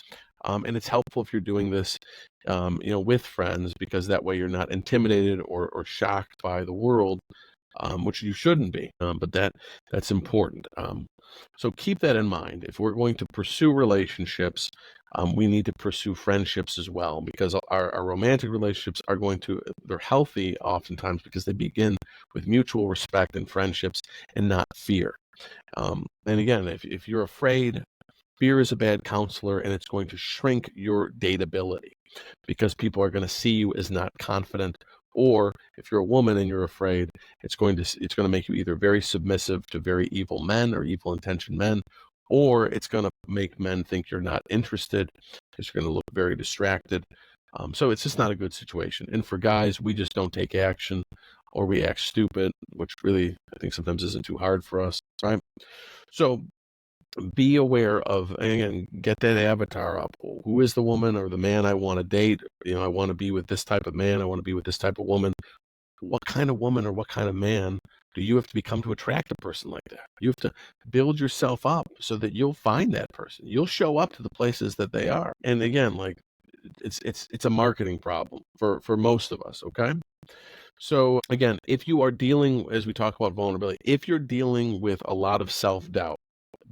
And it's helpful if you're doing this, with friends, because that way you're not intimidated or shocked by the world, which you shouldn't be. But that's important. So keep that in mind. If we're going to pursue relationships, we need to pursue friendships as well, because our romantic relationships they're healthy oftentimes because they begin with mutual respect and friendships and not fear. And again, if you're afraid, fear is a bad counselor, and it's going to shrink your dateability, because people are going to see you as not confident. Or if you're a woman and you're afraid, it's going to make you either very submissive to very evil men or evil intentioned men, or it's going to make men think you're not interested, because you're going to look very distracted. So it's just not a good situation. And for guys, we just don't take action, or we act stupid, which really I think sometimes isn't too hard for us, right? So be aware of, again, get that avatar up. Who is the woman or the man I want to date? I want to be with this type of man. I want to be with this type of woman. What kind of woman or what kind of man do you have to become to attract a person like that? You have to build yourself up so that you'll find that person. You'll show up to the places that they are. And again, like it's a marketing problem for most of us. Okay. So again, if you are dealing, as we talk about vulnerability, if you're dealing with a lot of self-doubt,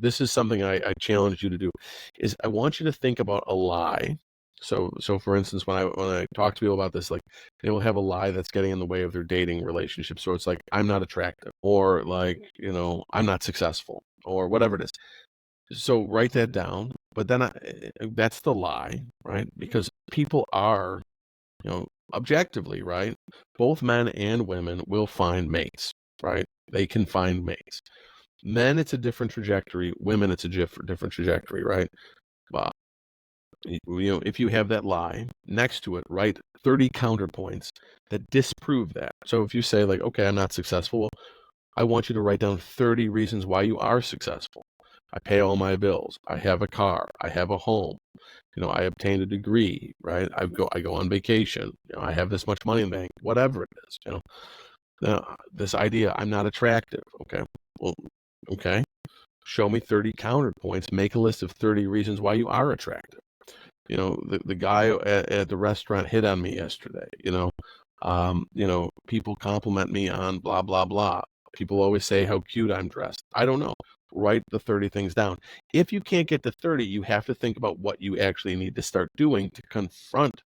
this is something I challenge you to do, is I want you to think about a lie. So for instance, when I talk to people about this, like, they will have a lie that's getting in the way of their dating relationship. So it's like, I'm not attractive, or like, I'm not successful, or whatever it is. So write that down. But then that's the lie, right? Because people are, objectively, right? Both men and women will find mates, right? They can find mates. Men, it's a different trajectory. Women, it's a different trajectory, right? But, if you have that lie next to it, write 30 counterpoints that disprove that. So if you say, like, okay, I'm not successful, well, I want you to write down 30 reasons why you are successful. I pay all my bills. I have a car. I have a home. I obtained a degree, right? I go on vacation. I have this much money in the bank, whatever it is, Now, this idea, I'm not attractive. Okay. Well, okay. Show me 30 counterpoints. Make a list of 30 reasons why you are attractive. The guy at the restaurant hit on me yesterday. People compliment me on blah, blah, blah. People always say how cute I'm dressed. I don't know. Write the 30 things down. If you can't get to 30, you have to think about what you actually need to start doing to confront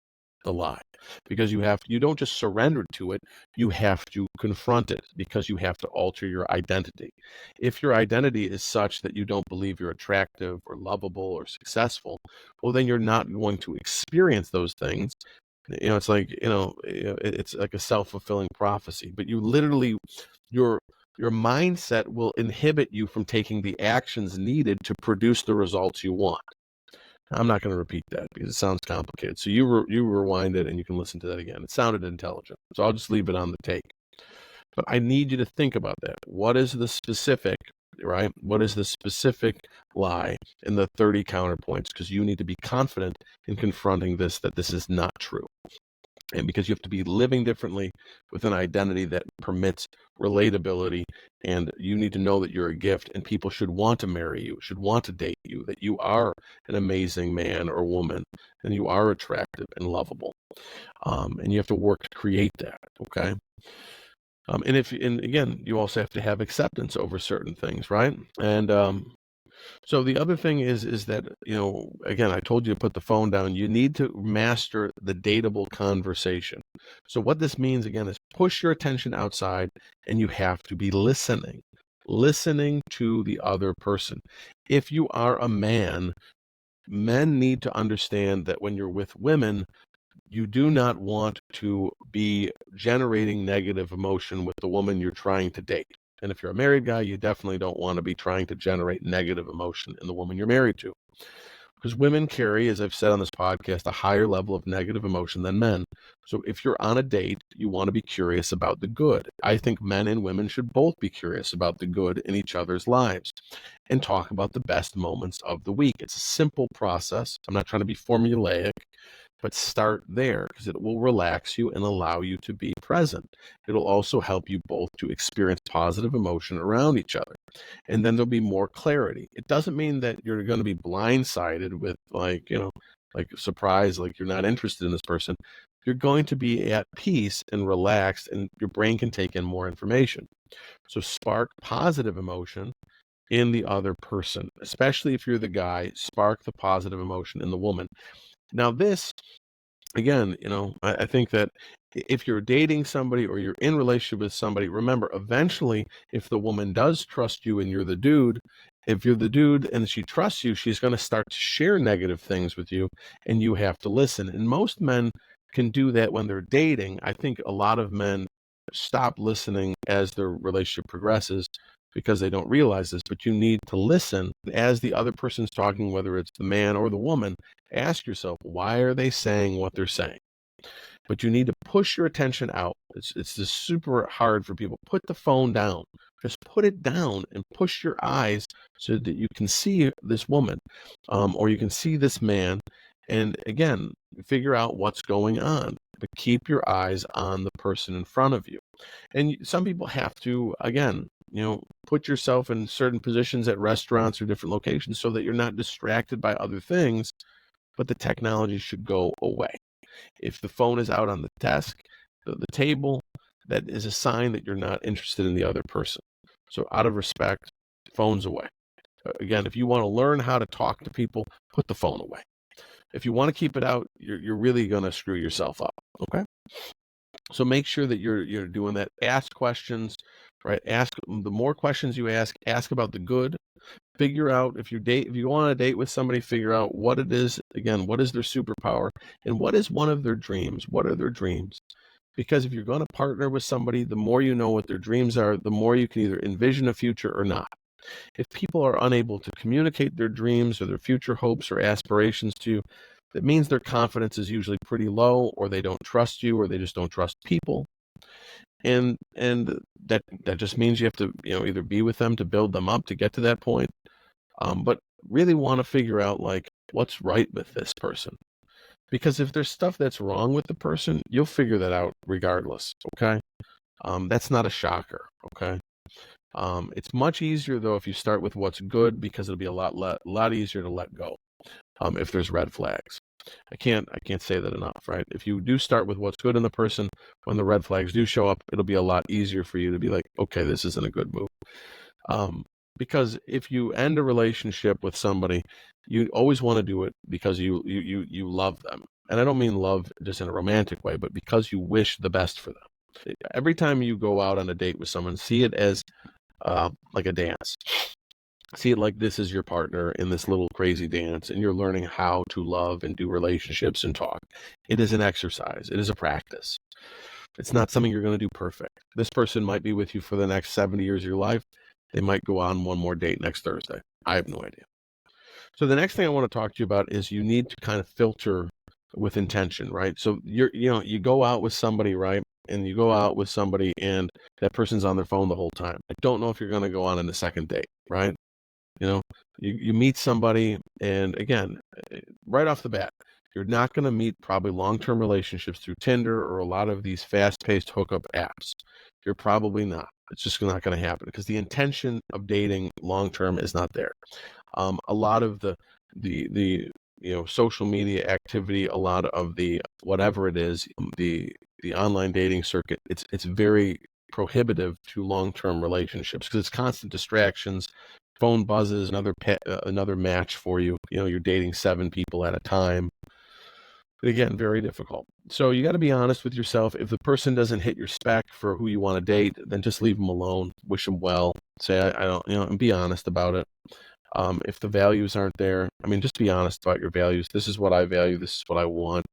the lie, because you don't just surrender to it, you have to confront it, because you have to alter your identity. If your identity is such that you don't believe you're attractive or lovable or successful, well, then you're not going to experience those things. It's like, it's like a self-fulfilling prophecy, but your mindset will inhibit you from taking the actions needed to produce the results you want. I'm not going to repeat that because it sounds complicated. So you rewind it and you can listen to that again. It sounded intelligent. So I'll just leave it on the take. But I need you to think about that. What is the specific, right? What is the specific lie in the 30 counterpoints? Because you need to be confident in confronting that this is not true. And because you have to be living differently with an identity that permits relatability, and you need to know that you're a gift, and people should want to marry you, should want to date you, that you are an amazing man or woman, and you are attractive and lovable. And you have to work to create that, okay? And again, you also have to have acceptance over certain things, right? And so the other thing is that, again, I told you to put the phone down. You need to master the dateable conversation. So what this means, again, is push your attention outside, and you have to be listening to the other person. If you are a man, Men need to understand that when you're with women, you do not want to be generating negative emotion with the woman you're trying to date. And if you're a married guy, you definitely don't want to be trying to generate negative emotion in the woman you're married to. Because women carry, as I've said on this podcast, a higher level of negative emotion than men. So if you're on a date, you want to be curious about the good. I think men and women should both be curious about the good in each other's lives and talk about the best moments of the week. It's a simple process. I'm not trying to be formulaic, but start there because it will relax you and allow you to be present. It'll also help you both to experience positive emotion around each other. And then there'll be more clarity. It doesn't mean that you're going to be blindsided with like surprise, like you're not interested in this person. You're going to be at peace and relaxed, and your brain can take in more information. So spark positive emotion in the other person, especially if you're the guy. Spark the positive emotion in the woman. Now, this, again, I think that if you're dating somebody or you're in relationship with somebody, remember, eventually, if the woman does trust you and you're the dude, if you're the dude and she trusts you, she's going to start to share negative things with you, and you have to listen. And most men can do that when they're dating. I think a lot of men stop listening as their relationship progresses because they don't realize this, but you need to listen as the other person's talking, whether it's the man or the woman. Ask yourself, why are they saying what they're saying? But you need to push your attention out. It's just super hard for people. Put the phone down. Just put it down and push your eyes so that you can see this woman, or you can see this man. And again, figure out what's going on. But keep your eyes on the person in front of you. And some people have to, again, put yourself in certain positions at restaurants or different locations so that you're not distracted by other things, but the technology should go away. If the phone is out on the desk, the table, that is a sign that you're not interested in the other person. So out of respect, phones away. Again, if you want to learn how to talk to people, put the phone away. If you want to keep it out, you're really going to screw yourself up, okay? So make sure that you're doing that. Ask questions, right? The more questions you ask about the good. Figure out if you go on a date with somebody, figure out what it is. Again, what is their superpower and what is one of their dreams? What are their dreams? Because if you're going to partner with somebody, the more you know what their dreams are, the more you can either envision a future or not. If people are unable to communicate their dreams or their future hopes or aspirations to you, that means their confidence is usually pretty low, or they don't trust you, or they just don't trust people. And that just means you have to either be with them to build them up to get to that point, but really want to figure out like what's right with this person. Because if there's stuff that's wrong with the person, you'll figure that out regardless, okay? That's not a shocker, okay? It's much easier though if you start with what's good, because it'll be a lot easier to let go if there's red flags. I can't say that enough, right? If you do start with what's good in the person, when the red flags do show up, it'll be a lot easier for you to be like, okay, this isn't a good move. Because if you end a relationship with somebody, you always want to do it because you love them. And I don't mean love just in a romantic way, but because you wish the best for them. Every time you go out on a date with someone, see it as like a dance. See it like this is your partner in this little crazy dance, and you're learning how to love and do relationships and talk. It is an exercise. It is a practice. It's not something you're going to do perfect. This person might be with you for the next 70 years of your life. They might go on one more date next Thursday. I have no idea. So the next thing I want to talk to you about is you need to kind of filter with intention, right? So you go out with somebody, right? And you go out with somebody and that person's on their phone the whole time. I don't know if you're going to go on a second date, right? You meet somebody, and again, right off the bat, you're not going to meet probably long-term relationships through Tinder or a lot of these fast-paced hookup apps. You're probably not. It's just not going to happen because the intention of dating long-term is not there. A lot of the social media activity, a lot of the whatever it is, the online dating circuit, it's very prohibitive to long-term relationships because it's constant distractions. Phone buzzes, another match for you. You're dating 7 people at a time. But again, very difficult. So you got to be honest with yourself. If the person doesn't hit your spec for who you want to date, then just leave them alone. Wish them well. Say I don't, and be honest about it. If the values aren't there, I mean, just be honest about your values. This is what I value. This is what I want.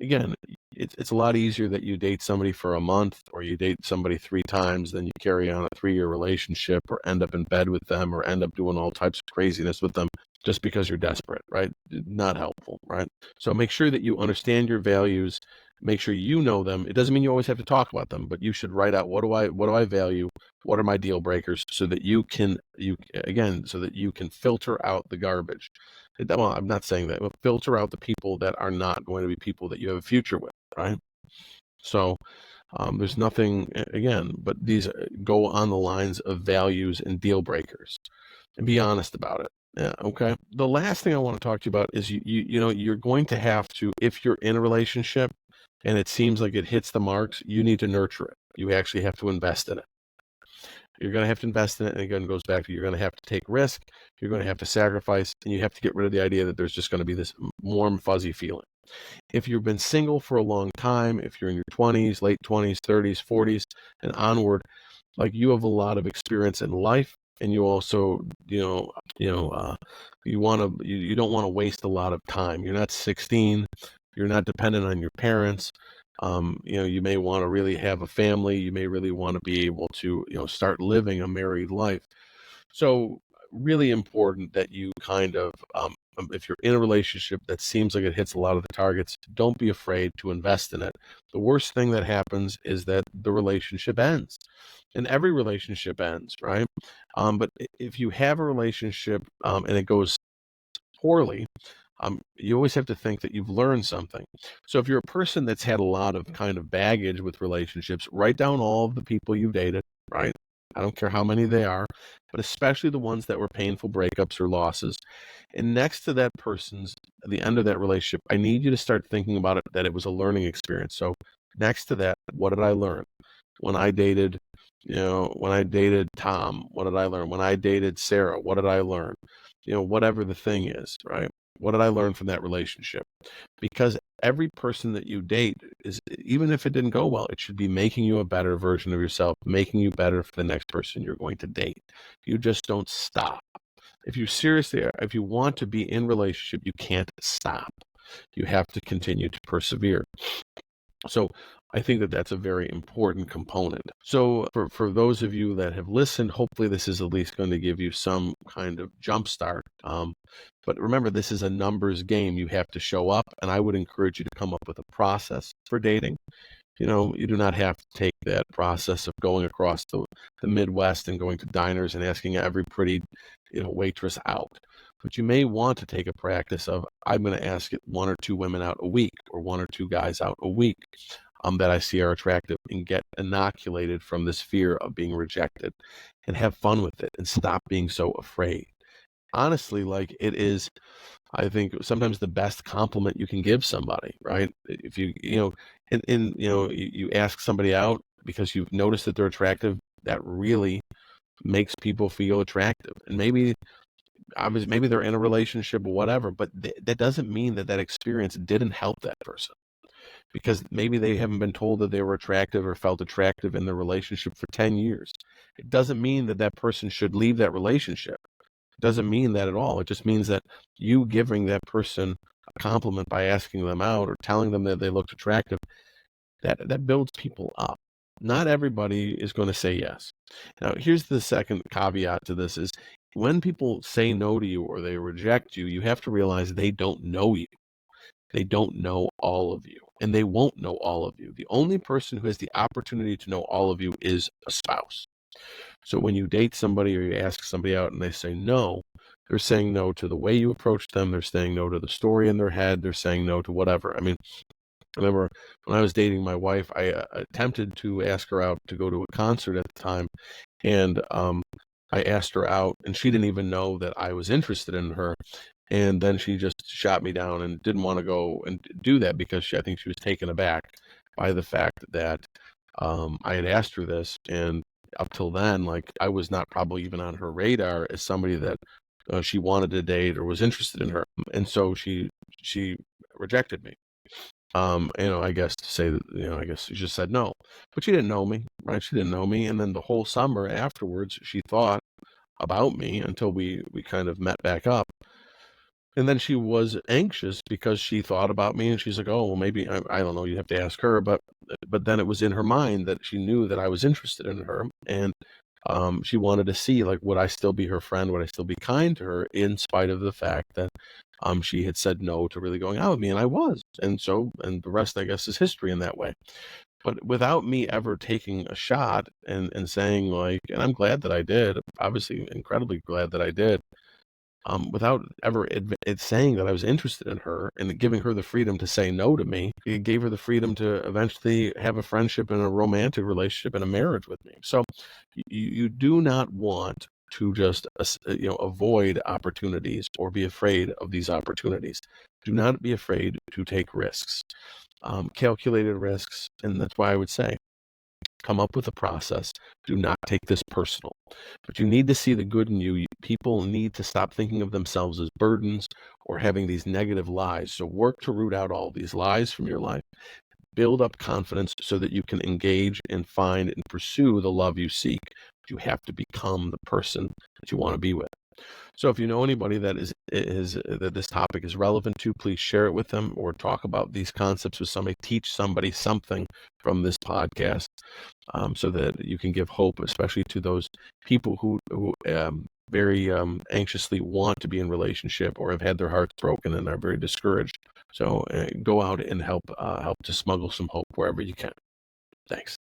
Again, it's a lot easier that you date somebody for a month or you date somebody 3 times than you carry on a 3-year relationship or end up in bed with them or end up doing all types of craziness with them just because you're desperate, right? Not helpful, right? So make sure that you understand your values. Make sure you know them. It doesn't mean you always have to talk about them, but you should write out what do I value, what are my deal breakers, so that you can so that you can filter out the garbage. Well, I'm not saying that, but filter out the people that are not going to be people that you have a future with, right? So there's nothing, again, but these go on the lines of values and deal breakers, and be honest about it. Yeah, okay. The last thing I want to talk to you about is you're going to have to, if you're in a relationship and it seems like it hits the marks, you need to nurture it. You actually have to invest in it. You're going to have to invest in it, and again, it goes back to you're going to have to take risk, you're going to have to sacrifice, and you have to get rid of the idea that there's just going to be this warm, fuzzy feeling. If you've been single for a long time, if you're in your 20s, late 20s, 30s, 40s, and onward, like you have a lot of experience in life, and you also, you don't want to waste a lot of time. You're not 16, you're not dependent on your parents. You may want to really have a family. You may really want to be able to, start living a married life. So really important that you kind of, if you're in a relationship that seems like it hits a lot of the targets, don't be afraid to invest in it. The worst thing that happens is that the relationship ends, and every relationship ends, right? But if you have a relationship and it goes poorly, you always have to think that you've learned something. So if you're a person that's had a lot of kind of baggage with relationships, write down all of the people you've dated, right? I don't care how many they are, but especially the ones that were painful breakups or losses. And next to that person's, at the end of that relationship, I need you to start thinking about it, that it was a learning experience. So next to that, what did I learn? When I dated, when I dated Tom, what did I learn? When I dated Sarah, what did I learn? Whatever the thing is, right? What did I learn from that relationship? Because every person that you date is, even if it didn't go well, it should be making you a better version of yourself, making you better for the next person you're going to date. You just don't stop. If you want to be in relationship, you can't stop. You have to continue to persevere. So I think that that's a very important component. So for those of you that have listened, hopefully this is at least going to give you some kind of jump start. But remember, this is a numbers game. You have to show up, and I would encourage you to come up with a process for dating. You do not have to take that process of going across the Midwest and going to diners and asking every pretty, waitress out. But you may want to take a practice of, I'm going to ask 1 or 2 women out a week, or 1 or 2 guys out a week that I see are attractive, and get inoculated from this fear of being rejected, and have fun with it and stop being so afraid. Honestly, like, it is, I think, sometimes the best compliment you can give somebody, right? If you ask somebody out because you've noticed that they're attractive, that really makes people feel attractive. And maybe they're in a relationship or whatever, but that doesn't mean that experience didn't help that person, because maybe they haven't been told that they were attractive or felt attractive in their relationship for 10 years. It doesn't mean that person should leave that relationship. Doesn't mean that at all. It just means that you giving that person a compliment by asking them out or telling them that they looked attractive, that builds people up. Not everybody is going to say yes. Now, here's the second caveat to this is, when people say no to you or they reject you, you have to realize they don't know you. They don't know all of you, and they won't know all of you. The only person who has the opportunity to know all of you is a spouse. So when you date somebody or you ask somebody out and they say no, they're saying no to the way you approach them. They're saying no to the story in their head. They're saying no to whatever. I mean, I remember when I was dating my wife, I attempted to ask her out to go to a concert at the time. And I asked her out, and she didn't even know that I was interested in her. And then she just shot me down and didn't want to go and do that, because I think she was taken aback by the fact that I had asked her this. And up till then, like, I was not probably even on her radar as somebody that she wanted to date or was interested in her. And so she rejected me. I guess to say that, I guess she just said no, but she didn't know me, right? She didn't know me. And then the whole summer afterwards, she thought about me until we kind of met back up. And then she was anxious because she thought about me, and she's like, "Oh, well, maybe I don't know. You have to ask her." But then it was in her mind that she knew that I was interested in her, and she wanted to see, like, would I still be her friend? Would I still be kind to her in spite of the fact that she had said no to really going out with me, and I was, and the rest, I guess, is history in that way. But without me ever taking a shot and saying, like, and I'm glad that I did, obviously incredibly glad that I did, without ever saying that I was interested in her and giving her the freedom to say no to me, it gave her the freedom to eventually have a friendship and a romantic relationship and a marriage with me. So you do not want to just avoid opportunities or be afraid of these opportunities. Do not be afraid to take risks, calculated risks, and that's why I would say come up with a process. Do not take this personal. But you need to see the good in you. People need to stop thinking of themselves as burdens or having these negative lies. So work to root out all these lies from your life. Build up confidence so that you can engage and find and pursue the love you seek. You have to become the person that you want to be with. So if you know anybody that is that this topic is relevant to, please share it with them or talk about these concepts with somebody. Teach somebody something from this podcast, so that you can give hope, especially to those people who very anxiously want to be in relationship or have had their hearts broken and are very discouraged. So go out and help to smuggle some hope wherever you can. Thanks.